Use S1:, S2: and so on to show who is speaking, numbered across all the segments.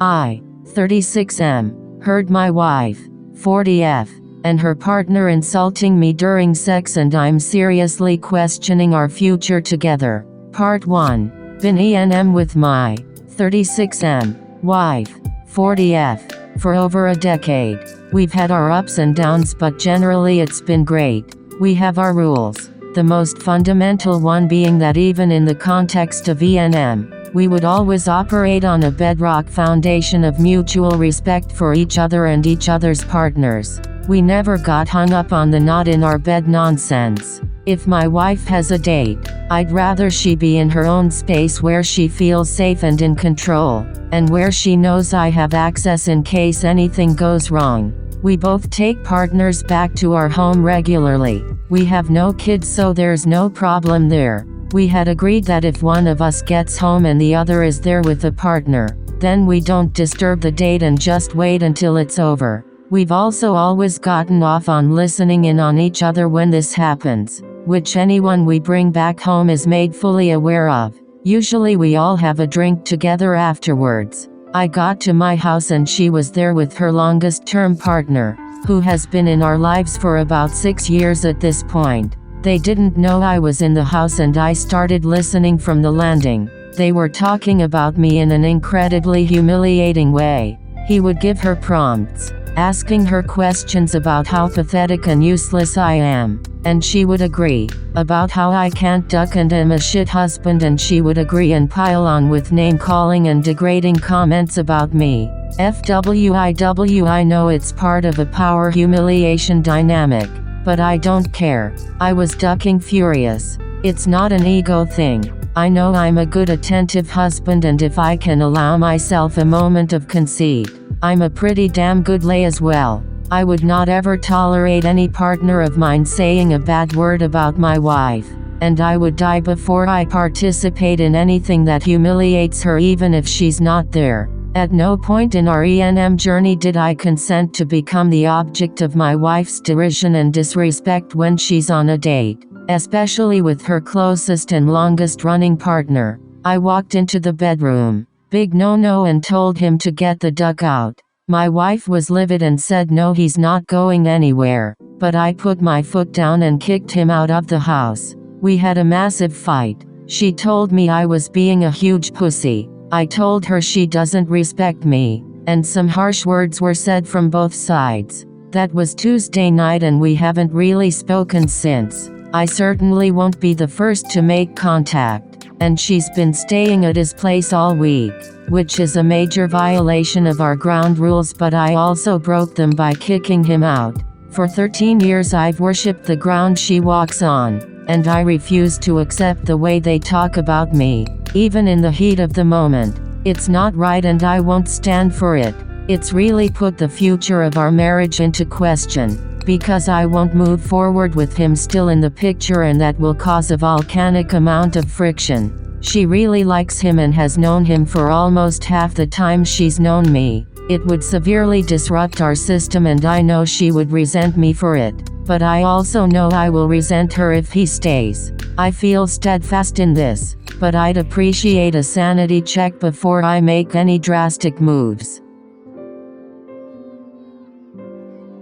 S1: I, 36M, heard my wife, 40F, and her partner insulting me during sex, and I'm seriously questioning our future together. Part 1. Been ENM with my 36M wife, 40F, for over a decade. We've had our ups and downs, but generally it's been great. We have our rules. The most fundamental one being that even in the context of ENM, we would always operate on a bedrock foundation of mutual respect for each other and each other's partners. We never got hung up on the not in our bed nonsense. If my wife has a date, I'd rather she be in her own space where she feels safe and in control, and where she knows I have access in case anything goes wrong. We both take partners back to our home regularly. We have no kids, so there's no problem there. We had agreed that if one of us gets home and the other is there with a partner, then we don't disturb the date and just wait until it's over. We've also always gotten off on listening in on each other when this happens, which anyone we bring back home is made fully aware of. Usually we all have a drink together afterwards. I got to my house and she was there with her longest-term partner, who has been in our lives for about 6 years at this point. They didn't know I was in the house and I started listening from the landing. They were talking about me in an incredibly humiliating way. He would give her prompts, asking her questions about how pathetic and useless I am, and she would agree, about how I can't duck and am a shit husband, and she would agree and pile on with name-calling and degrading comments about me. FWIW, I know it's part of a power humiliation dynamic, but I don't care. I was ducking furious. It's not an ego thing. I know I'm a good attentive husband, and if I can allow myself a moment of conceit, I'm a pretty damn good lay as well. I would not ever tolerate any partner of mine saying a bad word about my wife, and I would die before I participate in anything that humiliates her, even if she's not there. At no point in our ENM journey did I consent to become the object of my wife's derision and disrespect when she's on a date, especially with her closest and longest-running partner. I walked into the bedroom, big no-no, and told him to get the duck out. My wife was livid and said no, he's not going anywhere, but I put my foot down and kicked him out of the house. We had a massive fight. She told me I was being a huge pussy. I told her she doesn't respect me, and some harsh words were said from both sides. That was Tuesday night and we haven't really spoken since. I certainly won't be the first to make contact, and she's been staying at his place all week, which is a major violation of our ground rules, but I also broke them by kicking him out. For 13 years I've worshipped the ground she walks on, and I refuse to accept the way they talk about me, even in the heat of the moment. It's not right and I won't stand for it. It's really put the future of our marriage into question, because I won't move forward with him still in the picture, and that will cause a volcanic amount of friction. She really likes him and has known him for almost half the time she's known me. It would severely disrupt our system and I know she would resent me for it, but I also know I will resent her if he stays. I feel steadfast in this, but I'd appreciate a sanity check before I make any drastic moves.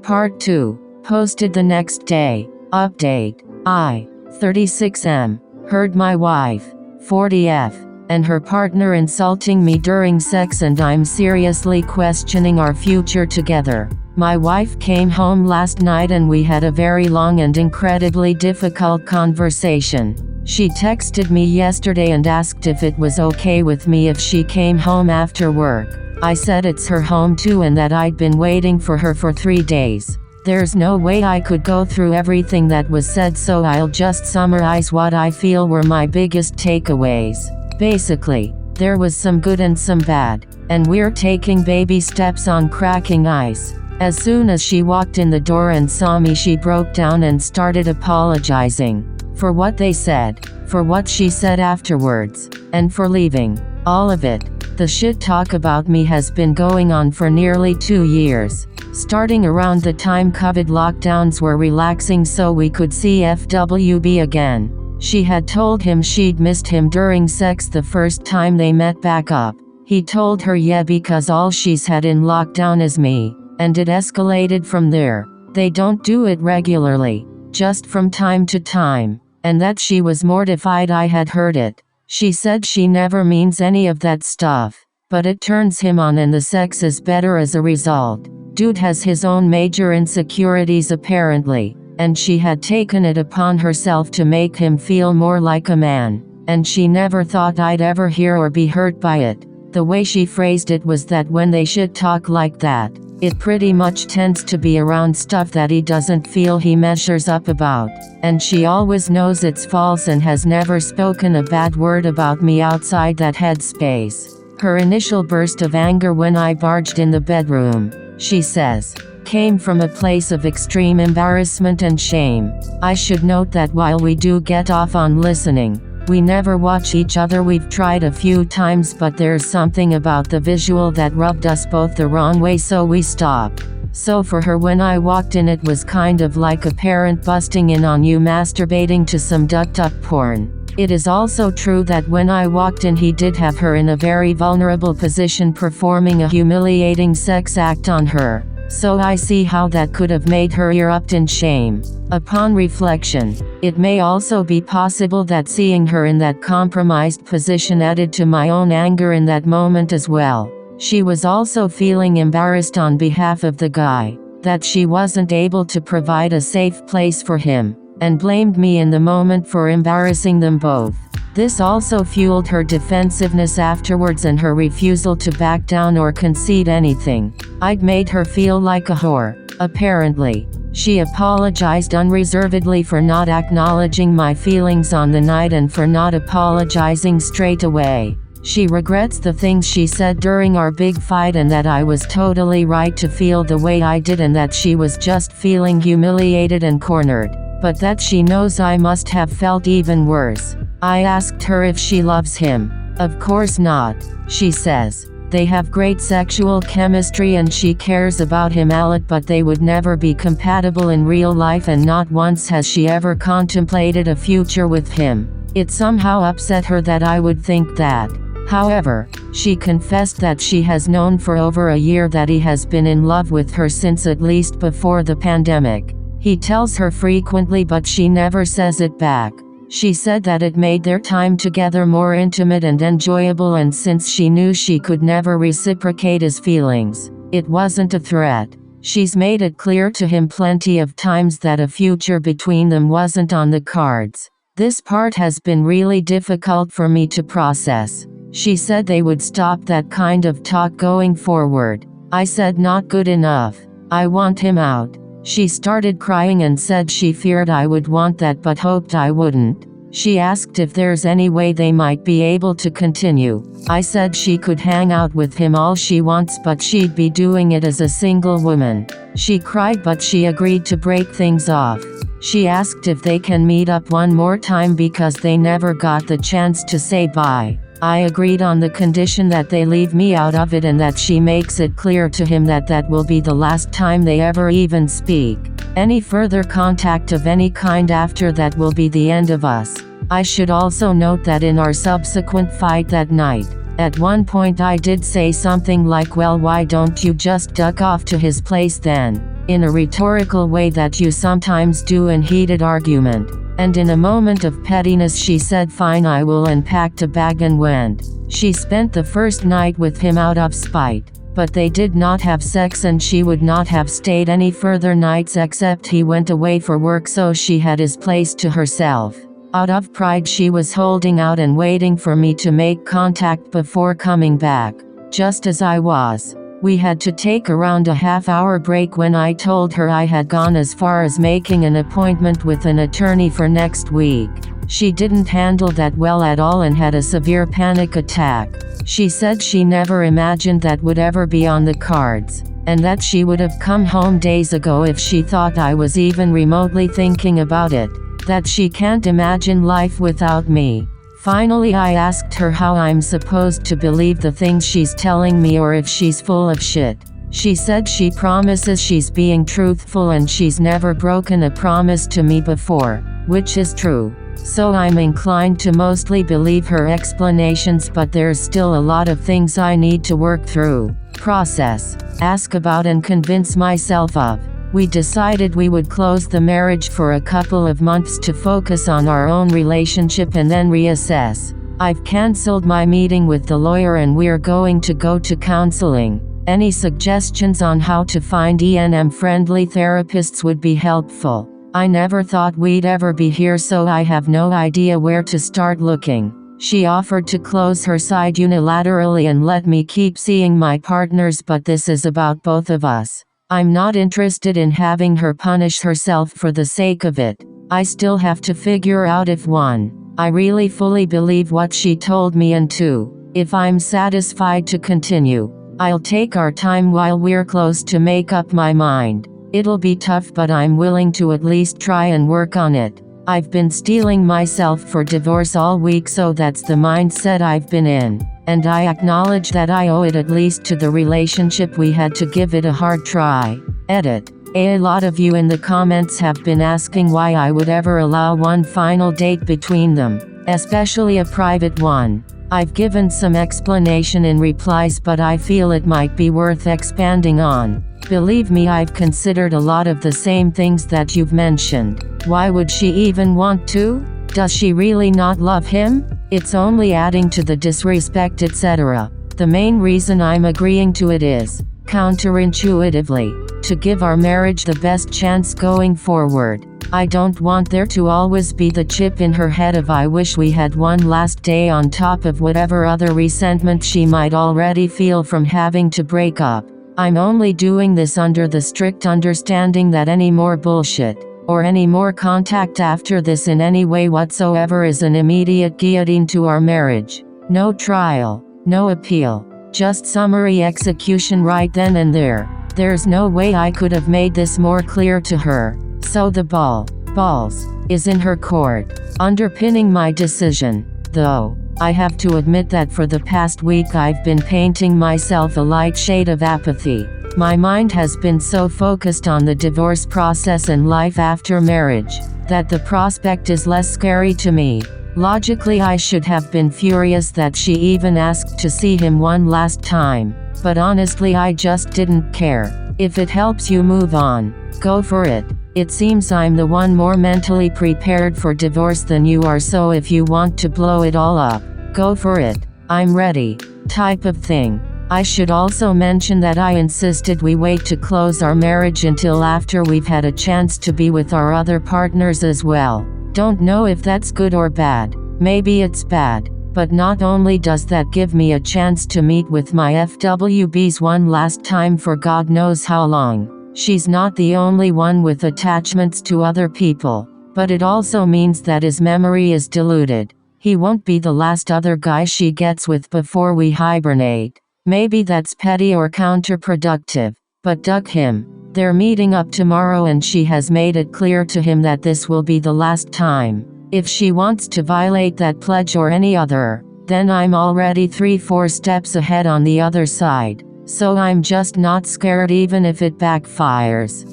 S1: Part 2. Posted the next day. Update. I, 36M, heard my wife, 40F, and her partner insulting me during sex, and I'm seriously questioning our future together. My wife came home last night and we had a very long and incredibly difficult conversation. She texted me yesterday and asked if it was okay with me if she came home after work. I said it's her home too and that I'd been waiting for her for 3 days. There's no way I could go through everything that was said, so I'll just summarize what I feel were my biggest takeaways. Basically, there was some good and some bad, and we're taking baby steps on cracking ice. As soon as she walked in the door and saw me, she broke down and started apologizing for what they said, for what she said afterwards, and for leaving. All of it. The shit talk about me has been going on for nearly 2 years, starting around the time COVID lockdowns were relaxing so we could see FWB again. She had told him she'd missed him during sex the first time they met back up. He told her yeah because all she's had in lockdown is me, and it escalated from there. They don't do it regularly, just from time to time, and that she was mortified I had heard it. She said she never means any of that stuff, but it turns him on and the sex is better as a result. Dude has his own major insecurities apparently, and she had taken it upon herself to make him feel more like a man, and she never thought I'd ever hear or be hurt by it. The way she phrased it was that when they shit talk like that, it pretty much tends to be around stuff that he doesn't feel he measures up about, and she always knows it's false and has never spoken a bad word about me outside that headspace. Her initial burst of anger when I barged in the bedroom, she says, came from a place of extreme embarrassment and shame. I should note that while we do get off on listening, we never watch each other. We've tried a few times, but there's something about the visual that rubbed us both the wrong way, so we stopped. So for her, when I walked in, it was kind of like a parent busting in on you masturbating to some ducked-up porn. It is also true that when I walked in, he did have her in a very vulnerable position, performing a humiliating sex act on her. So I see how that could have made her erupt in shame. Upon reflection, it may also be possible that seeing her in that compromised position added to my own anger in that moment as well. She was also feeling embarrassed on behalf of the guy, that she wasn't able to provide a safe place for him, and blamed me in the moment for embarrassing them both. This also fueled her defensiveness afterwards and her refusal to back down or concede anything. I'd made her feel like a whore, apparently. She apologized unreservedly for not acknowledging my feelings on the night and for not apologizing straight away. She regrets the things she said during our big fight and that I was totally right to feel the way I did and that she was just feeling humiliated and cornered, but that she knows I must have felt even worse. I asked her if she loves him. Of course not, she says. They have great sexual chemistry and she cares about him a lot, but they would never be compatible in real life, and not once has she ever contemplated a future with him. It somehow upset her that I would think that. However, she confessed that she has known for over a year that he has been in love with her since at least before the pandemic. He tells her frequently, but she never says it back. She said that it made their time together more intimate and enjoyable, and since she knew she could never reciprocate his feelings, it wasn't a threat. She's made it clear to him plenty of times that a future between them wasn't on the cards. This part has been really difficult for me to process. She said they would stop that kind of talk going forward. I said not good enough. I want him out. She started crying and said she feared I would want that but hoped I wouldn't. She asked if there's any way they might be able to continue. I said she could hang out with him all she wants, but she'd be doing it as a single woman. She cried, but she agreed to break things off. She asked if they can meet up one more time because they never got the chance to say bye. I agreed on the condition that they leave me out of it and that she makes it clear to him that that will be the last time they ever even speak. Any further contact of any kind after that will be the end of us. I should also note that in our subsequent fight that night, at one point I did say something like, well, why don't you just duck off to his place then? In a rhetorical way that you sometimes do in heated argument. And in a moment of pettiness she said fine, I will, and packed a bag and went. She spent the first night with him out of spite, but they did not have sex and she would not have stayed any further nights except he went away for work, so she had his place to herself. Out of pride she was holding out and waiting for me to make contact before coming back, just as I was. We had to take around a half-hour break when I told her I had gone as far as making an appointment with an attorney for next week. She didn't handle that well at all and had a severe panic attack. She said she never imagined that would ever be on the cards, and that she would have come home days ago if she thought I was even remotely thinking about it, that she can't imagine life without me. Finally, I asked her how I'm supposed to believe the things she's telling me or if she's full of shit. She said she promises she's being truthful and she's never broken a promise to me before, which is true. so I'm inclined to mostly believe her explanations, but there's still a lot of things I need to work through, process, ask about and convince myself of. We decided we would close the marriage for a couple of months to focus on our own relationship and then reassess. I've cancelled my meeting with the lawyer and we're going to go to counseling. Any suggestions on how to find ENM-friendly therapists would be helpful. I never thought we'd ever be here, so I have no idea where to start looking. She offered to close her side unilaterally and let me keep seeing my partners, but this is about both of us. I'm not interested in having her punish herself for the sake of it. I still have to figure out if 1, I really fully believe what she told me, and 2, if I'm satisfied to continue. I'll take our time while we're close to make up my mind. It'll be tough, but I'm willing to at least try and work on it. I've been steeling myself for divorce all week, so that's the mindset I've been in. And I acknowledge that I owe it at least to the relationship we had to give it a hard try. Edit. A lot of you in the comments have been asking why I would ever allow one final date between them, especially a private one. I've given some explanation in replies, but I feel it might be worth expanding on. Believe me, I've considered a lot of the same things that you've mentioned. Why would she even want to? Does she really not love him? It's only adding to the disrespect, etc. The main reason I'm agreeing to it is, counterintuitively, to give our marriage the best chance going forward. I don't want there to always be the chip in her head of I wish we had one last day, on top of whatever other resentment she might already feel from having to break up. I'm only doing this under the strict understanding that any more bullshit, or any more contact after this in any way whatsoever, is an immediate guillotine to our marriage. No trial, no appeal, just summary execution right then and there. There's no way I could have made this more clear to her. So the balls, is in her court. Underpinning my decision, though, I have to admit that for the past week I've been painting myself a light shade of apathy. My mind has been so focused on the divorce process and life after marriage, that the prospect is less scary to me. Logically, I should have been furious that she even asked to see him one last time, but honestly I just didn't care. If it helps you move on, go for it. It seems I'm the one more mentally prepared for divorce than you are, so if you want to blow it all up, go for it. I'm ready, type of thing. I should also mention that I insisted we wait to close our marriage until after we've had a chance to be with our other partners as well. Don't know if that's good or bad. Maybe it's bad, but not only does that give me a chance to meet with my FWBs one last time for God knows how long. She's not the only one with attachments to other people, but it also means that his memory is diluted. He won't be the last other guy she gets with before we hibernate. Maybe that's petty or counterproductive, but duck him. They're meeting up tomorrow and she has made it clear to him that this will be the last time. If she wants to violate that pledge or any other, then I'm already 3-4 steps ahead on the other side. So I'm just not scared even if it backfires.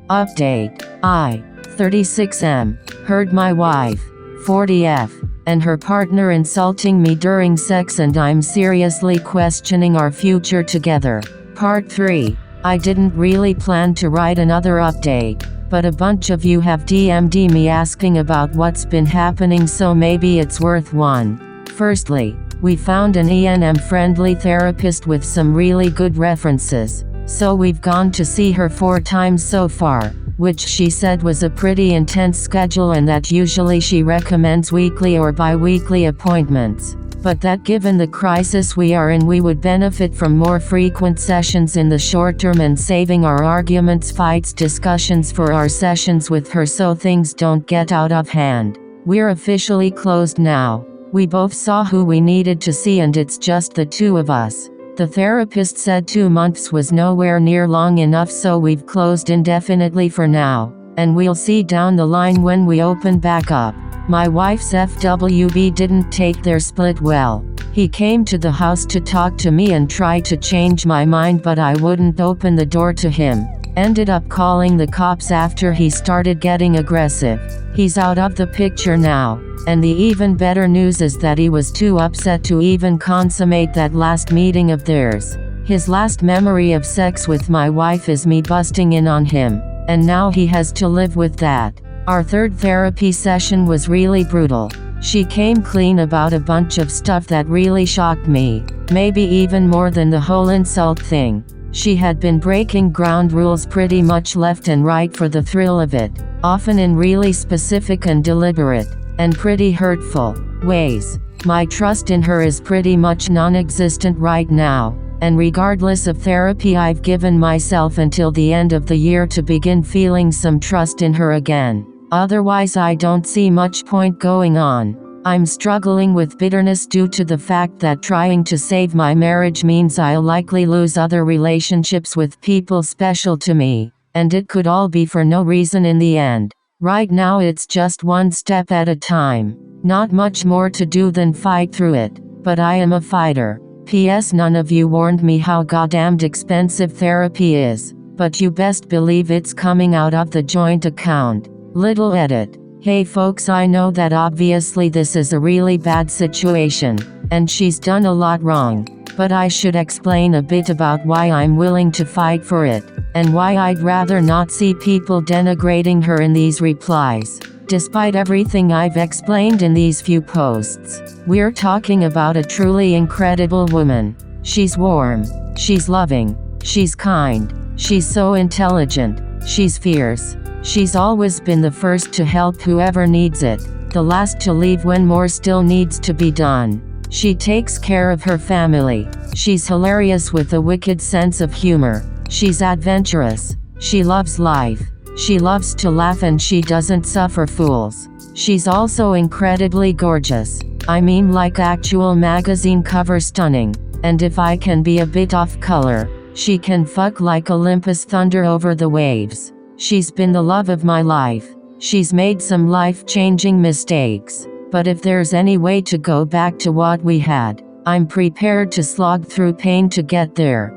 S1: Update. I, 36M, heard my wife, 40F, and her partner insulting me during sex, and I'm seriously questioning our future together. Part 3. I didn't really plan to write another update, but a bunch of you have DM'd me asking about what's been happening, so maybe it's worth one. Firstly, we found an ENM-friendly therapist with some really good references, so we've gone to see her 4 times so far, which she said was a pretty intense schedule and that usually she recommends weekly or bi-weekly appointments, but that given the crisis we are in we would benefit from more frequent sessions in the short term and saving our arguments, fights, discussions for our sessions with her so things don't get out of hand. We're officially closed now. We both saw who we needed to see and it's just the 2 of us. The therapist said 2 months was nowhere near long enough, so we've closed indefinitely for now, and we'll see down the line when we open back up. My wife's FWB didn't take their split well. He came to the house to talk to me and try to change my mind, but I wouldn't open the door to him. Ended up calling the cops after he started getting aggressive. He's out of the picture now, and the even better news is that he was too upset to even consummate that last meeting of theirs. His last memory of sex with my wife is me busting in on him, and now he has to live with that. Our third therapy session was really brutal. She came clean about a bunch of stuff that really shocked me, maybe even more than the whole insult thing. She had been breaking ground rules pretty much left and right for the thrill of it, often in really specific and deliberate, and pretty hurtful ways. My trust in her is pretty much non-existent right now, and regardless of therapy, I've given myself until the end of the year to begin feeling some trust in her again. Otherwise, I don't see much point going on. I'm struggling with bitterness due to the fact that trying to save my marriage means I'll likely lose other relationships with people special to me, and it could all be for no reason in the end. Right now it's just one step at a time. Not much more to do than fight through it, but I am a fighter. P.S. None of you warned me how goddamned expensive therapy is, but you best believe it's coming out of the joint account. Little edit. Hey folks, I know that obviously this is a really bad situation, and she's done a lot wrong, but I should explain a bit about why I'm willing to fight for it, and why I'd rather not see people denigrating her in these replies. Despite everything I've explained in these few posts, we're talking about a truly incredible woman. She's warm, she's loving, she's kind, she's so intelligent, she's fierce. She's always been the first to help whoever needs it, the last to leave when more still needs to be done. She takes care of her family. She's hilarious with a wicked sense of humor. She's adventurous. She loves life. She loves to laugh and she doesn't suffer fools. She's also incredibly gorgeous. I mean, like actual magazine cover stunning. And if I can be a bit off color, she can fuck like Olympus thunder over the waves. She's been the love of my life. She's made some life-changing mistakes, but if there's any way to go back to what we had, I'm prepared to slog through pain to get there.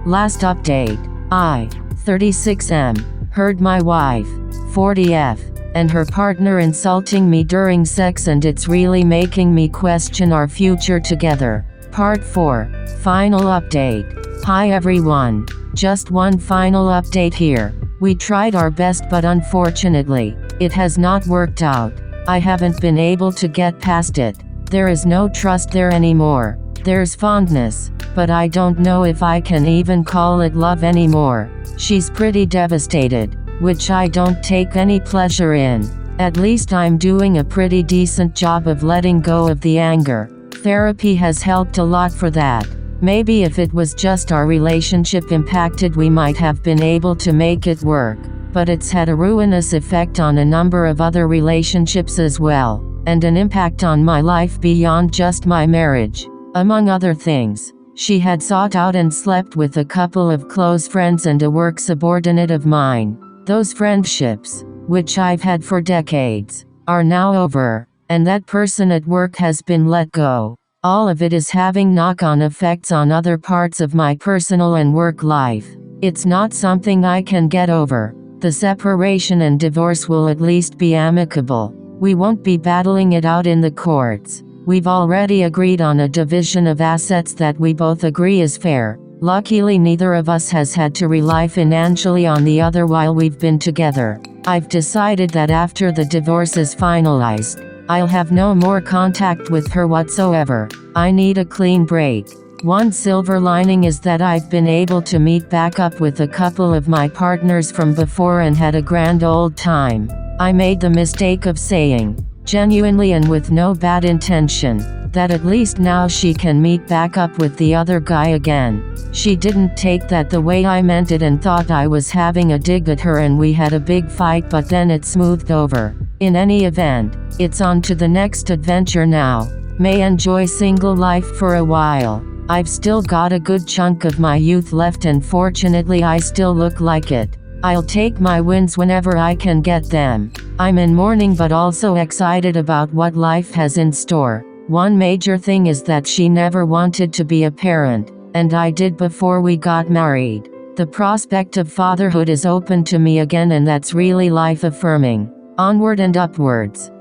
S1: Last update. I, 36M, heard my wife, 40F, and her partner insulting me during sex, and it's really making me question our future together. Part 4. Final update. Hi everyone. Just one final update here. We tried our best, but unfortunately, it has not worked out. I haven't been able to get past it. There is no trust there anymore. There's fondness, but I don't know if I can even call it love anymore. She's pretty devastated, which I don't take any pleasure in. At least I'm doing a pretty decent job of letting go of the anger. Therapy has helped a lot for that. Maybe if it was just our relationship impacted, we might have been able to make it work. But it's had a ruinous effect on a number of other relationships as well, and an impact on my life beyond just my marriage. Among other things, she had sought out and slept with a couple of close friends and a work subordinate of mine. Those friendships, which I've had for decades, are now over, and that person at work has been let go. All of it is having knock-on effects on other parts of my personal and work life. It's not something I can get over. The separation and divorce will at least be amicable. We won't be battling it out in the courts. We've already agreed on a division of assets that we both agree is fair. Luckily, neither of us has had to rely financially on the other while we've been together. I've decided that after the divorce is finalized, I'll have no more contact with her whatsoever. I need a clean break. One silver lining is that I've been able to meet back up with a couple of my partners from before and had a grand old time. I made the mistake of saying, genuinely and with no bad intention, that at least now she can meet back up with the other guy again. She didn't take that the way I meant it and thought I was having a dig at her, and we had a big fight, but then it smoothed over. In any event, it's on to the next adventure now. May enjoy single life for a while. I've still got a good chunk of my youth left, and fortunately I still look like it. I'll take my wins whenever I can get them. I'm in mourning but also excited about what life has in store. One major thing is that she never wanted to be a parent, and I did before we got married. The prospect of fatherhood is open to me again, and that's really life affirming. Onward and upwards.